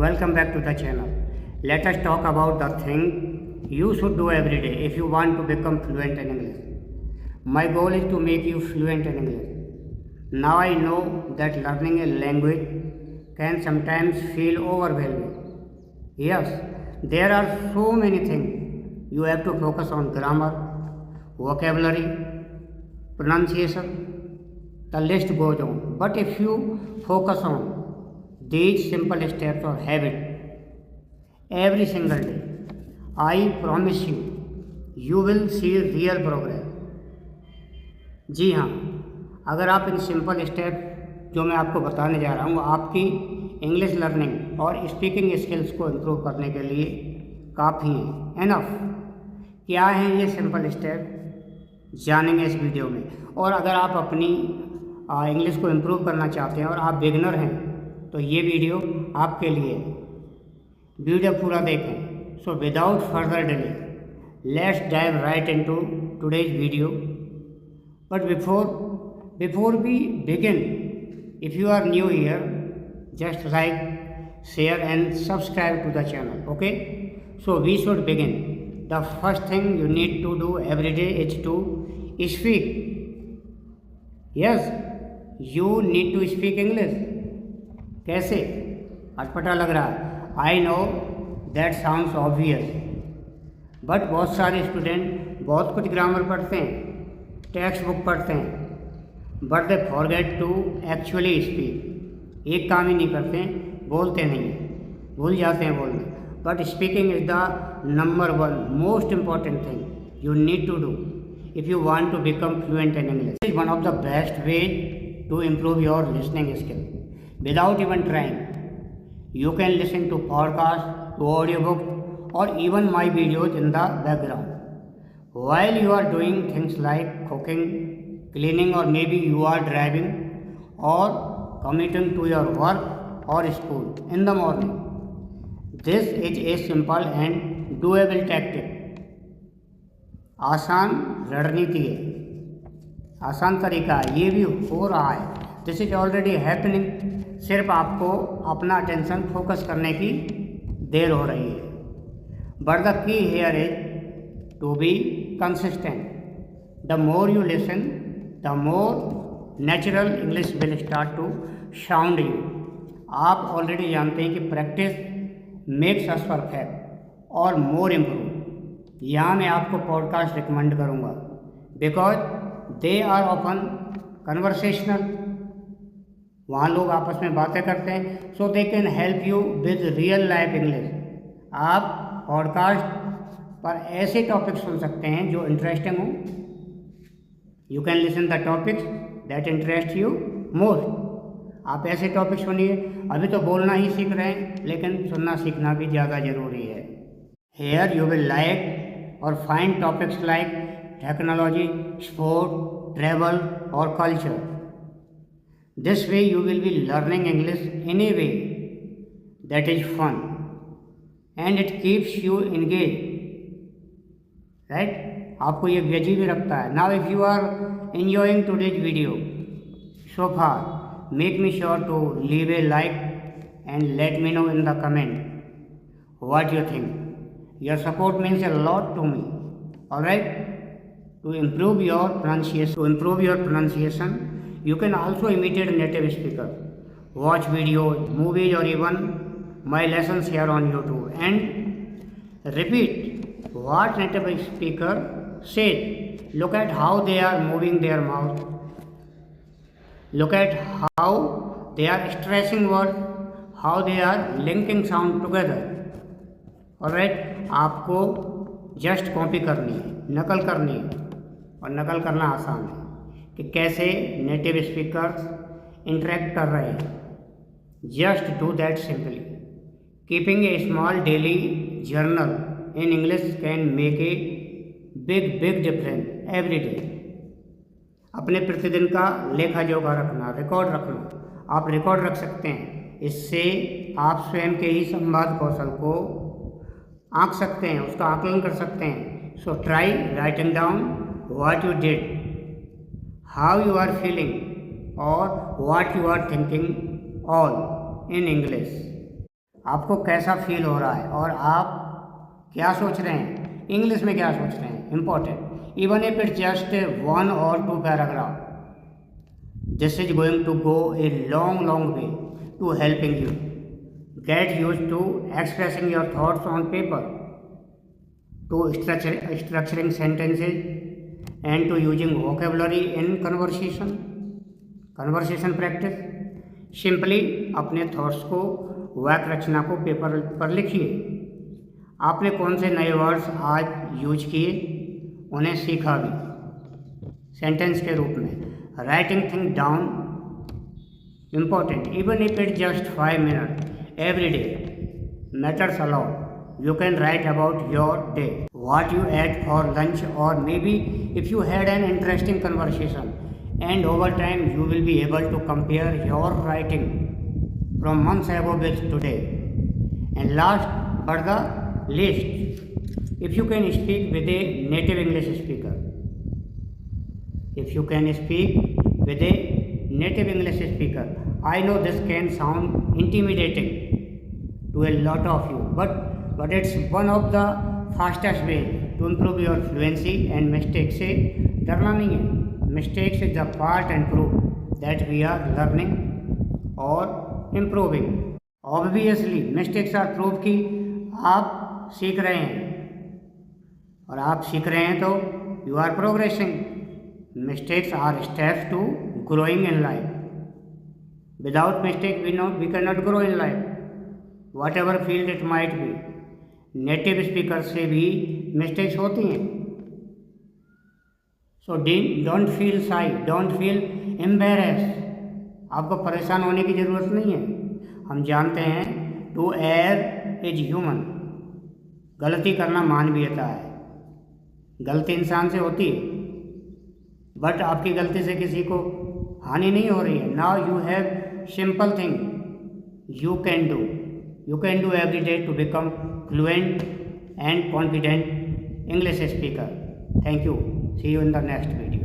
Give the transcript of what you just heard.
welcome back to the channel. Let us talk about the thing you should do every day if you want to become fluent in English. My goal is to make you fluent in English. Now I know that learning a language can sometimes feel overwhelming. Yes, there are so many things. You have to focus on grammar, vocabulary, pronunciation, the list goes on. But if you focus on these simple steps or habits every single day, I promise you will see real progress. जी हाँ, अगर आप in simple step जो मैं आपको बताने जा रहा हूँ आपकी इंग्लिश लर्निंग और स्पीकिंग स्किल्स को इम्प्रूव करने के लिए काफ़ी हैं, एनफ। क्या हैं ये सिंपल स्टेप जानेंगे इस वीडियो में। और अगर आप अपनी इंग्लिश को इम्प्रूव करना चाहते हैं और आप बिगनर हैं तो ये वीडियो आपके लिए। वीडियो पूरा देखें। So without further delay let's dive right into today's video. But before we begin, if you are new here, just like, share and subscribe to the channel. Okay, so we should begin. The first thing you need to do every day is to speak. Yes, you need to speak English. कैसे? अटपटा लग रहा है। I know that sounds obvious, but बहुत सारे student बहुत कुछ grammar पढ़ते हैं, टेक्स्ट बुक पढ़ते हैं, but they forget to actually speak. एक काम ही नहीं करते हैं, बोलते नहीं, भूल जाते हैं बोलना। But speaking is the number one most important thing you need to do if you want to become fluent in English. Is one of the best way to improve your listening skill without even trying. You can listen to podcast, to audio book और even my videos in the background while you are doing things like cooking, cleaning और maybe you are driving और commuting to your work or school in the morning. This is a simple and doable tactic. आसान रणनीति है, आसान तरीका है, ये भी हो रहा है। This is already happening. सिर्फ आपको अपना अटेंशन फोकस करने की देर हो रही है। But the key here is to be consistent. The more you listen, the more natural English will start to sound you. आप ऑलरेडी जानते हैं कि प्रैक्टिस मेक्स अस परफेक्ट और मोर इम्प्रूव। यहाँ मैं आपको पॉडकास्ट रिकमेंड करूँगा because they are often conversational. वहाँ लोग आपस में बातें करते हैं, so they can help you with real life English. आप पॉडकास्ट पर ऐसे टॉपिक सुन सकते हैं जो इंटरेस्टिंग हो। You can listen the topics that interest you most. आप ऐसे टॉपिक सुनिए। अभी तो बोलना ही सीख रहे हैं, लेकिन सुनना सीखना भी ज़्यादा ज़रूरी है। हेयर यू विल लाइक और find topics like technology, sport, travel और culture. This way you will be learning English in a way that is fun and it keeps you engage, right. आपको ये बिजी भी रखता है। Now if you are enjoying today's video so far, make me sure to leave a like and let me know in the comment what you think. Your support means a lot to me. Alright, to improve your pronunciation, you can also imitate a native speaker. Watch videos, movies or even my lessons here on YouTube and repeat what native speaker said. Look at how they are moving their mouth. Look at how they are stressing words, how they are linking sound together. Alright, आपको just copy करनी है, नकल करनी है। और नकल करना आसान है कि कैसे नेटिव स्पीकर्स इंटरेक्ट कर रहे हैं। Just do that simply. Keeping A small daily journal in English can make a big difference every day. अपने प्रतिदिन का लेखा जोखा रखना, रिकॉर्ड रखना। आप रिकॉर्ड रख सकते हैं, इससे आप स्वयं के ही संवाद कौशल को आंक सकते हैं, उसका आकलन कर सकते हैं। So try writing down what you did, how you are feeling और what you are thinking all in English. आपको कैसा फील हो रहा है और आप क्या सोच रहे हैं, इंग्लिश में क्या सोच रहे हैं, important. Even if it's just 1 or 2 paragraph, this is going to go a long way to helping you get used to expressing your thoughts on paper, to structuring sentences and to using vocabulary in conversation practice। Simply अपने thoughts को, वाक्य रचना को paper पर लिखिए। आपने कौन से नए वर्ड्स आज यूज किए, उन्हें सीखा भी सेंटेंस के रूप में। Writing thing down important, even if it just 5 minutes every day matters a lot। You can write about your day, what you ate for lunch, or maybe if you had an interesting conversation, and over time you will be able to compare your writing from months ago with today। And last but the least, if you can speak with a native English speaker, if you can speak with a native English speaker, I know this can sound intimidating to a lot of you, but it's one of the fastest way to improve your fluency। and mistakes से डरना नहीं है, mistakes is the part and proof that we are learning or improving। obviously mistakes are proof कि आप सीख रहे हैं, और आप सीख रहे हैं तो you are progressing। mistakes are steps to growing in life। without mistake we cannot grow in life, whatever field it might be। Native speaker से भी मिस्टेक्स होती हैं। सो डोंट फील शाई, डोंट फील एम्बेरेस। आपको परेशान होने की ज़रूरत नहीं है। हम जानते हैं टू एयर इज ह्यूमन, गलती करना मानवीयता है। गलती इंसान से होती है, बट आपकी गलती से किसी को हानि नहीं हो रही है। Now you have simple thing you can do every day to become fluent and confident English speaker। Thank you, see you in the next video।